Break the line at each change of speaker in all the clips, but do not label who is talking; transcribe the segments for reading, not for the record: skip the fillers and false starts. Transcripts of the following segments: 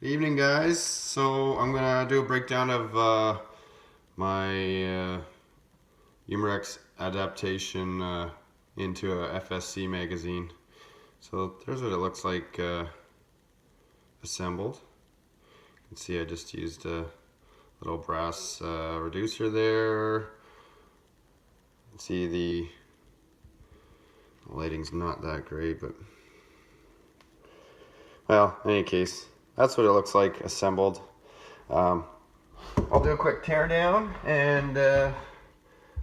Good evening, guys. So I'm gonna do a breakdown of my Umarex adaptation into a FSC magazine. So there's what it looks like assembled. You can see I just used a little brass reducer there. You can see the lighting's not that great, but well, in any case, that's what it looks like assembled. I'll do a quick tear down and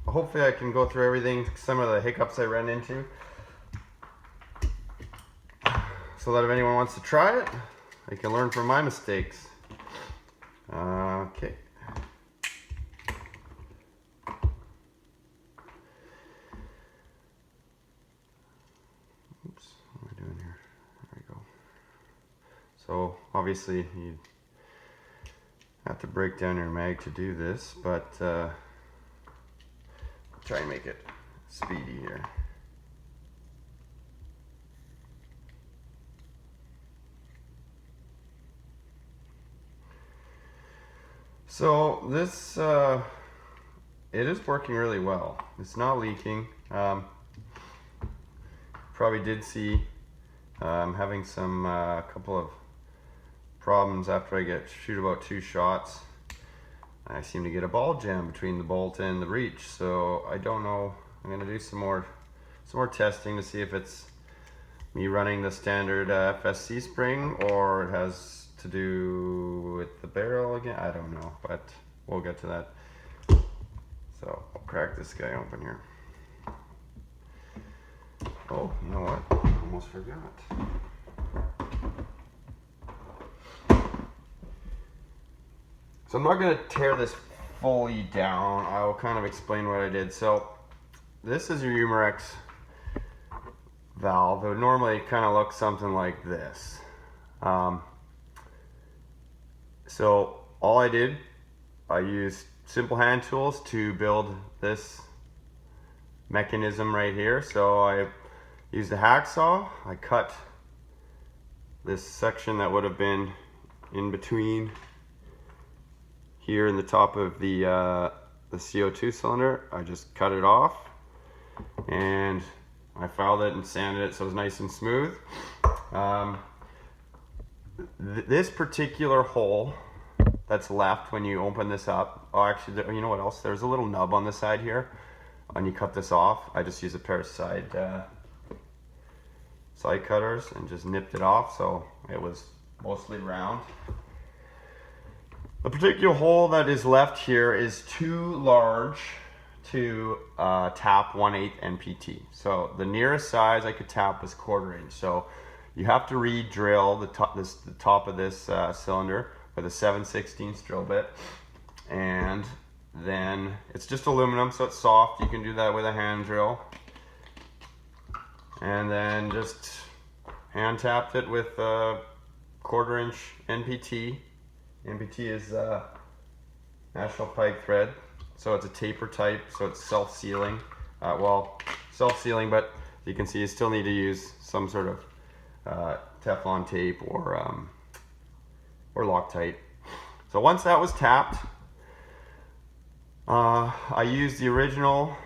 hopefully I can go through everything, some of the hiccups I ran into, so that if anyone wants to try it, they can learn from my mistakes. Okay. Oops, what am I doing here? There we go. So obviously you have to break down your mag to do this, but I'll try and make it speedy here. So this it is working really well. It's not leaking. Probably did see I'm having some couple of problems after I shoot about 2 shots. I seem to get a ball jam between the bolt and the breech, so I don't know. I'm gonna do some more testing to see if it's me running the standard FSC spring or it has to do with the barrel again. I don't know, but we'll get to that. So I'll crack this guy open here. Oh, you know what? Almost forgot. So I'm not going to tear this fully down. I will kind of explain what I did. So this is your Umarex valve. It would normally kind of look something like this. So all I did, I used simple hand tools to build this mechanism right here. So I used a hacksaw. I cut this section that would have been in between here in the top of the CO2 cylinder. I just cut it off and I filed it and sanded it so it was nice and smooth. This particular hole that's left when you open this up, oh actually, you know what else? There's a little nub on the side here. When you cut this off, I just used a pair of side cutters and just nipped it off so it was mostly round. The particular hole that is left here is too large to tap 1/8 NPT. So the nearest size I could tap was 1/4 inch. So you have to re-drill the top of this cylinder with a 7/16 drill bit, and then it's just aluminum, so it's soft. You can do that with a hand drill, and then just hand tapped it with a 1/4 inch NPT. NPT is National Pike thread, so it's a taper type, so it's self-sealing. Well, self-sealing, but you can see you still need to use some sort of Teflon tape or Loctite. So once that was tapped, I used the original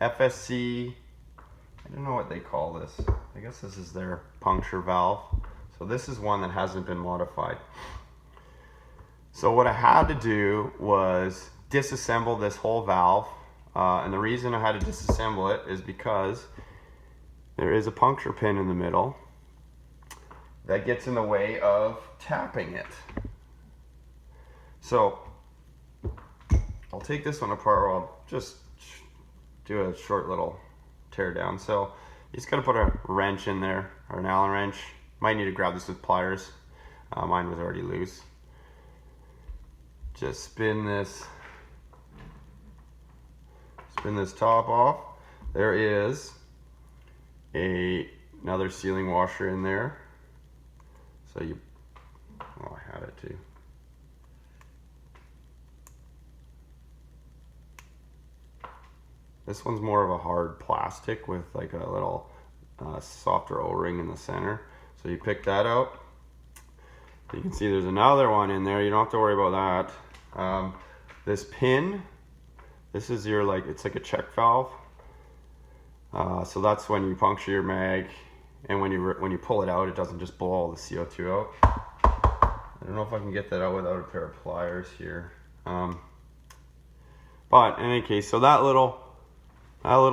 FSC. I don't know what they call this. I guess this is their puncture valve. So this is one that hasn't been modified. So what I had to do was disassemble this whole valve. And the reason I had to disassemble it is because there is a puncture pin in the middle that gets in the way of tapping it. So I'll take this one apart, or I'll just do a short little tear down. So you just gotta put a wrench in there, or an Allen wrench. Might need to grab this with pliers. Mine was already loose. Just spin this top off. There is another sealing washer in there. So oh, I had it too. This one's more of a hard plastic with like a little softer O-ring in the center. So you pick that out. You can see there's another one in there. You don't have to worry about that. This pin, this is your it's like a check valve. So that's when you puncture your mag, and when you pull it out, it doesn't just blow all the CO2 out. I don't know if I can get that out without a pair of pliers here. But in any case, so that little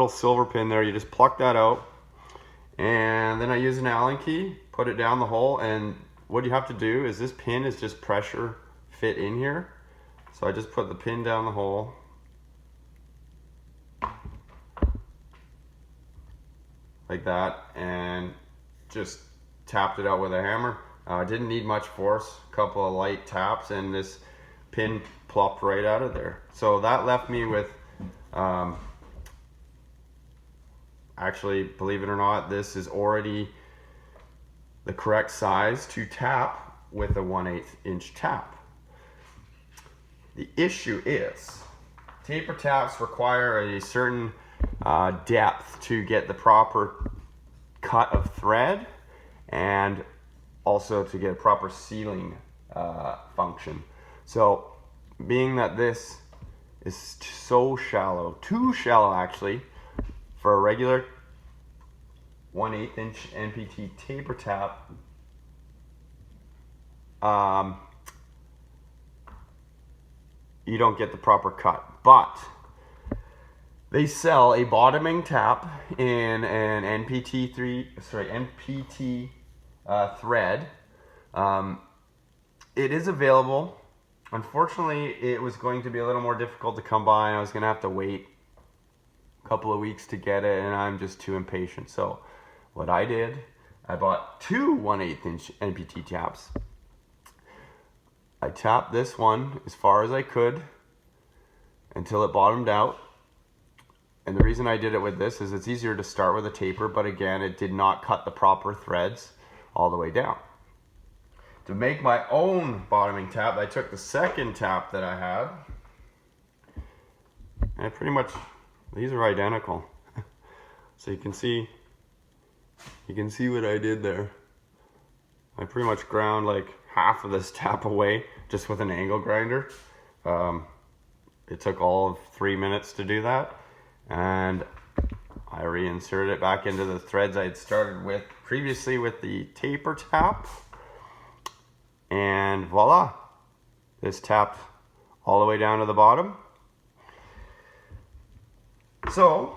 silver pin there, you just pluck that out, and then I use an Allen key, put it down the hole, and what you have to do is this pin is just pressure fit in here. So I just put the pin down the hole. Like that, and just tapped it out with a hammer. Didn't need much force, a couple of light taps, and this pin plopped right out of there. So that left me with, actually, believe it or not, this is already the correct size to tap with a 1/8 inch tap. The issue is, taper taps require a certain depth to get the proper cut of thread, and also to get a proper sealing function. So being that this is so shallow, too shallow actually, for a regular 1/8 inch NPT taper tap, you don't get the proper cut. But they sell a bottoming tap in an NPT thread. It is available. Unfortunately, it was going to be a little more difficult to come by, and I was going to have to wait a couple of weeks to get it, and I'm just too impatient. So what I did, I bought two 1/8 inch NPT taps. I tapped this one as far as I could until it bottomed out. And the reason I did it with this is it's easier to start with a taper, but again, it did not cut the proper threads all the way down. To make my own bottoming tap, I took the second tap that I had, and pretty much, these are identical. So you can see what I did there. I pretty much ground like half of this tap away just with an angle grinder. It took all of 3 minutes to do that. And I reinserted it back into the threads I had started with previously with the taper tap, and voila, this tapped all the way down to the bottom. So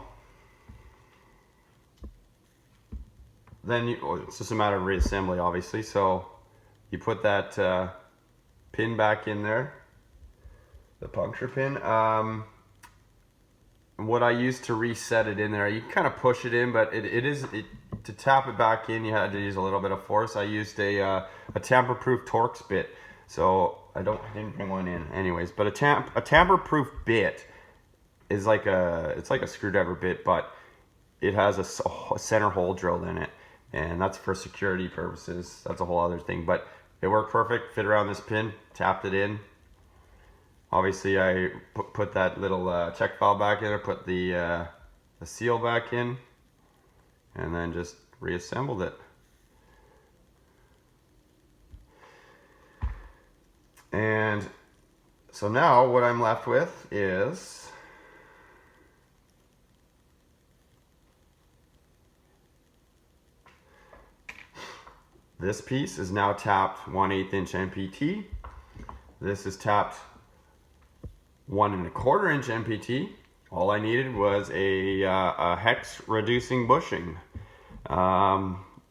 then it's just a matter of reassembly, obviously. So you put that pin back in there, the puncture pin. What I used to reset it in there, you kind of push it in, but to tap it back in, you had to use a little bit of force. I used a tamper-proof Torx bit, so I didn't bring one in, anyways. But a tamper-proof bit is it's like a screwdriver bit, but it has a center hole drilled in it, and that's for security purposes. That's a whole other thing, but it worked perfect. Fit around this pin, tapped it in. Obviously, I put that little check valve back in, or put the seal back in, and then just reassembled it. And so now what I'm left with is this piece is now tapped 1/8 inch NPT. This is tapped 1 1/4 inch NPT. All I needed was a hex reducing bushing,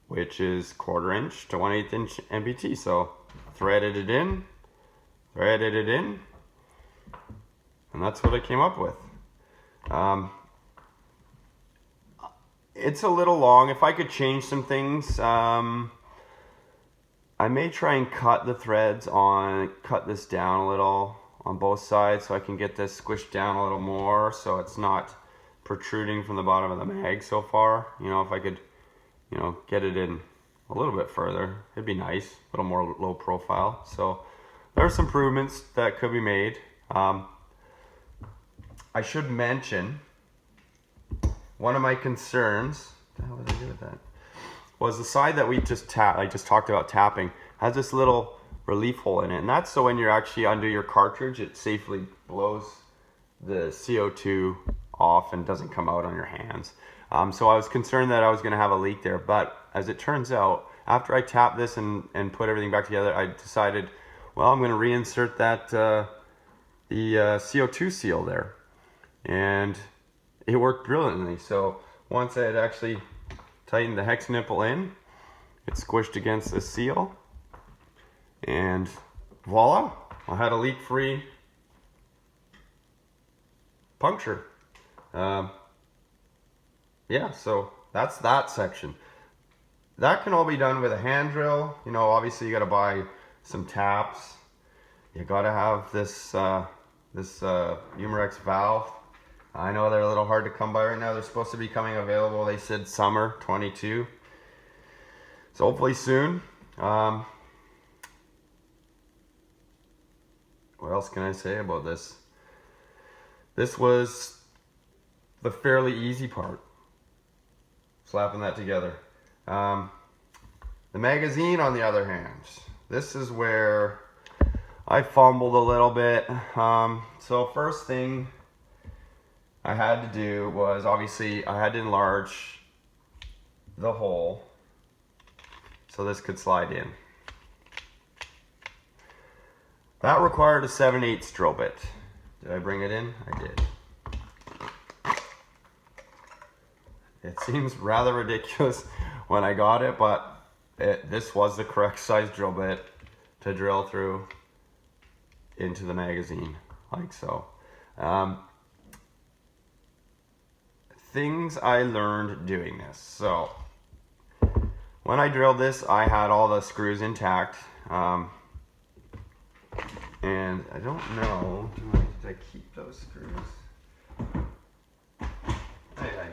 which is 1/4 inch to 1/8 inch NPT. So threaded it in, and that's what I came up with. It's a little long. If I could change some things, I may try and cut the threads cut this down a little on both sides, so I can get this squished down a little more, so it's not protruding from the bottom of the mag so far. You know, if I could, get it in a little bit further, it'd be nice, a little more low profile. So there are some improvements that could be made. I should mention, one of my concerns, what the hell did I do with that? Was the side that we I just talked about tapping, has this little relief hole in it. And that's so when you're actually under your cartridge, it safely blows the CO2 off and doesn't come out on your hands. So I was concerned that I was going to have a leak there, but as it turns out, after I tapped this and put everything back together, I decided, well, I'm going to reinsert that the CO2 seal there, and it worked brilliantly. So once I had actually tightened the hex nipple in, it squished against the seal, and voila, I had a leak-free puncture. Yeah, so that's that section. That can all be done with a hand drill. You know, obviously you got to buy some taps. You got to have this Umarex valve. I know they're a little hard to come by right now. They're supposed to be coming available. They said summer 22. So hopefully soon. What else can I say about this? This was the fairly easy part, slapping that together. The magazine, on the other hand, this is where I fumbled a little bit. So first thing I had to do was, obviously, I had to enlarge the hole so this could slide in. That required a 7/8 drill bit. Did I bring it in? I did. It seems rather ridiculous when I got it, but this was the correct size drill bit to drill through into the magazine, like so. Things I learned doing this. So when I drilled this, I had all the screws intact. And I don't know, did I keep those screws? I did.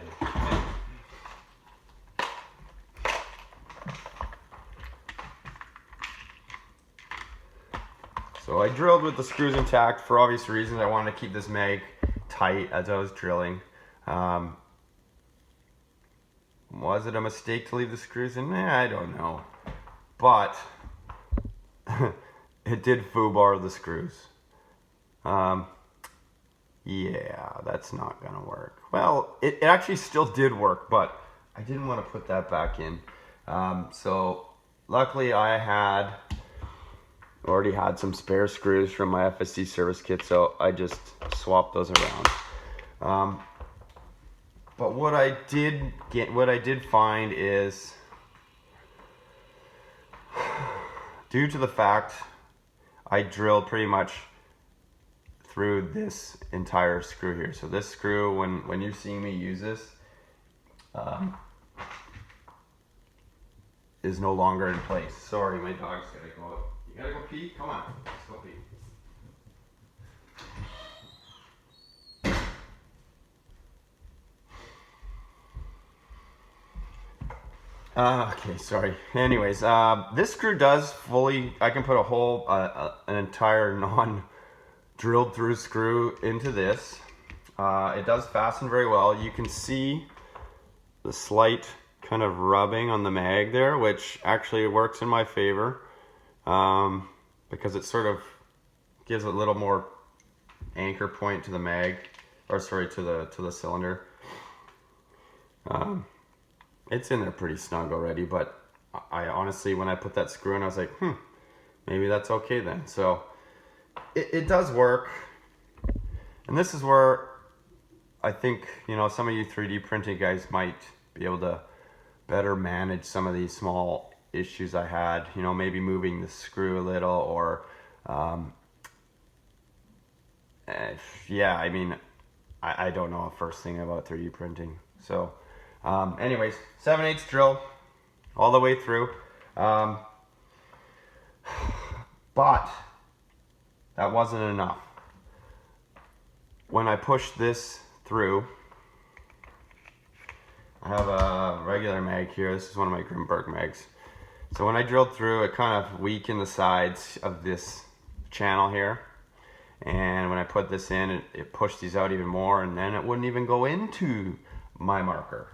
So I drilled with the screws intact for obvious reasons. I wanted to keep this mag tight as I was drilling. Was it a mistake to leave the screws in? I don't know. But it did foobar the screws. Yeah, that's not gonna work. Well, it actually still did work, but I didn't want to put that back in. So luckily I already had some spare screws from my FSC service kit, so I just swapped those around. But what I did find is, due to the fact I drilled pretty much through this entire screw here. So this screw, when you're seeing me use this, is no longer in place. Sorry, my dog's gotta go out. You gotta go pee? Come on, let's go pee. Okay, sorry. Anyways, this screw does fully, I can put a whole, an entire non-drilled through screw into this. It does fasten very well. You can see the slight kind of rubbing on the mag there, which actually works in my favor, because it sort of gives a little more anchor point to the mag, or sorry, to the cylinder. It's in there pretty snug already, but I honestly, when I put that screw in, I was like, maybe that's okay then. So it does work. And this is where I think, you know, some of you 3D printing guys might be able to better manage some of these small issues I had, you know, maybe moving the screw a little, or yeah, I mean, I don't know a first thing about 3D printing. So anyways, 7/8 drill all the way through. But that wasn't enough. When I pushed this through, I have a regular mag here. This is one of my Grimberg mags. So when I drilled through, it kind of weakened the sides of this channel here. And when I put this in, it pushed these out even more, and then it wouldn't even go into my marker.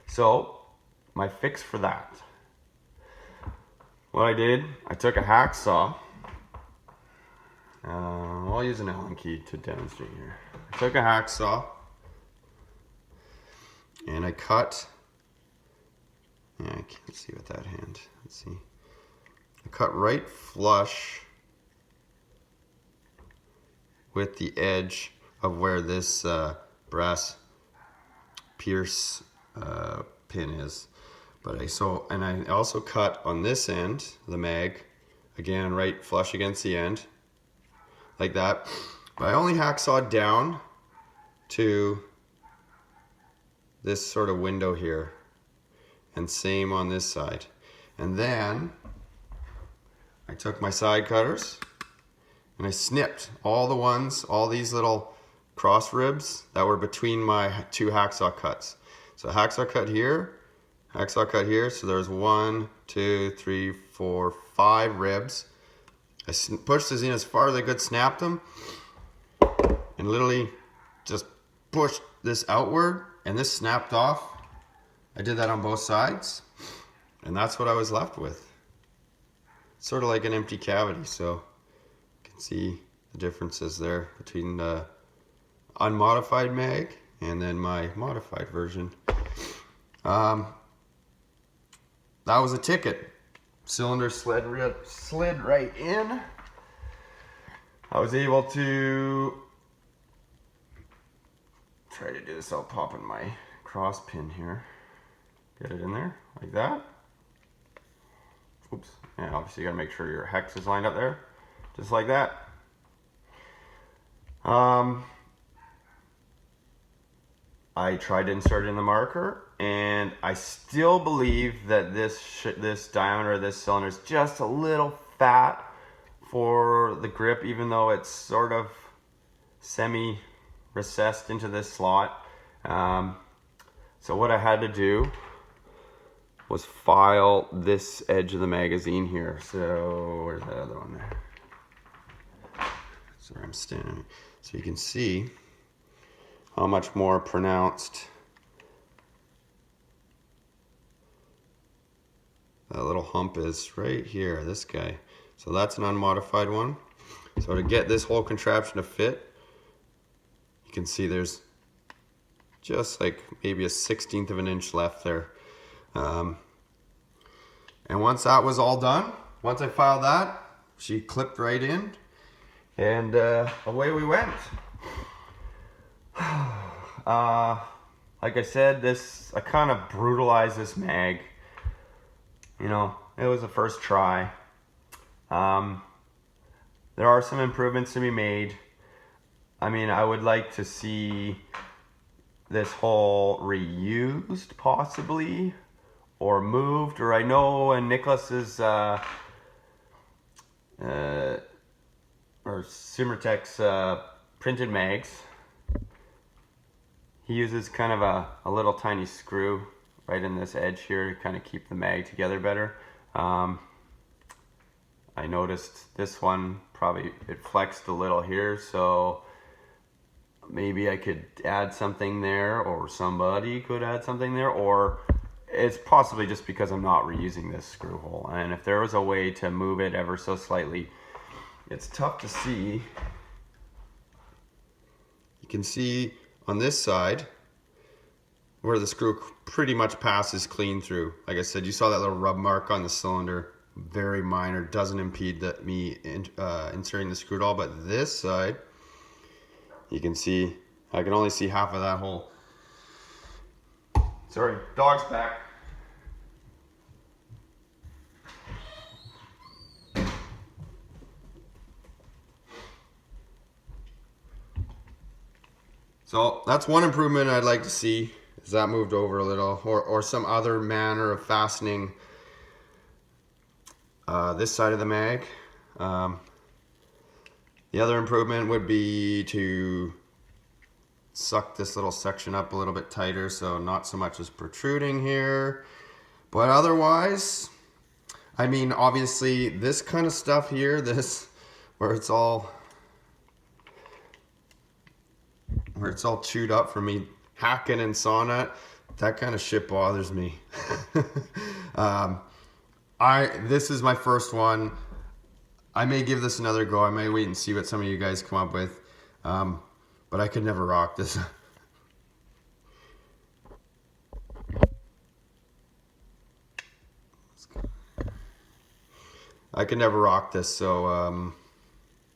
So my fix for that, what I did, I took a hacksaw I'll use an Allen key to demonstrate here. I took a hacksaw and I cut, yeah, I can't see with that hand, let's see. I cut right flush with the edge of where this brass pierce pin is. But I also cut on this end, the mag, again right flush against the end, like that. But I only hacksawed down to this sort of window here, and same on this side. And then I took my side cutters and I snipped all these little cross ribs that were between my two hacksaw cuts. So hacksaw cut here, so there's 1, 2, 3, 4, 5 ribs. I pushed these in as far as I could, snapped them, and literally just pushed this outward, and this snapped off. I did that on both sides, and that's what I was left with. Sort of like an empty cavity, so you can see the differences there between the unmodified mag and then my modified version. That was a ticket. Cylinder slid right in. I was able to try to do this. I'll pop in my cross pin here. Get it in there like that. Oops. And obviously you gotta make sure your hex is lined up there, just like that. I tried to insert in the marker, and I still believe that this diameter of this cylinder is just a little fat for the grip, even though it's sort of semi recessed into this slot. So what I had to do was file this edge of the magazine here. So where's that other one there? That's where I'm standing. So you can see how much more pronounced that little hump is right here, this guy. So that's an unmodified one. So to get this whole contraption to fit, you can see there's just like maybe a 1/16 of an inch left there. And once that was all done, once I filed that, she clipped right in, and away we went. Like I said, I kind of brutalized this mag. You know, it was the first try. There are some improvements to be made. I mean, I would like to see this hole reused possibly, or moved, or I know in Nicholas's or Umarex printed mags, he uses kind of a little tiny screw right in this edge here to kind of keep the mag together better. I noticed this one probably it flexed a little here, so maybe I could add something there, or somebody could add something there, or it's possibly just because I'm not reusing this screw hole. And if there was a way to move it ever so slightly, it's tough to see. You can see on this side where the screw pretty much passes clean through. Like I said, you saw that little rub mark on the cylinder, very minor, doesn't impede me inserting the screw at all. But this side, you can see, I can only see half of that hole. Sorry, dog's back. So that's one improvement I'd like to see, is that moved over a little, or some other manner of fastening this side of the mag. The other improvement would be to suck this little section up a little bit tighter, so not so much is protruding here. But otherwise, I mean, obviously this kind of stuff here, where it's all chewed up from me hacking and sawing it, that kind of shit bothers me. This is my first one. I may give this another go. I may wait and see what some of you guys come up with. But I could never rock this. I could never rock this, so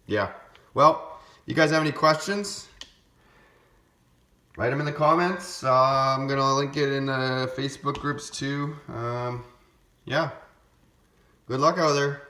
yeah. Well, you guys have any questions? Write them in the comments. I'm gonna link it in the Facebook groups too. Yeah. Good luck out there.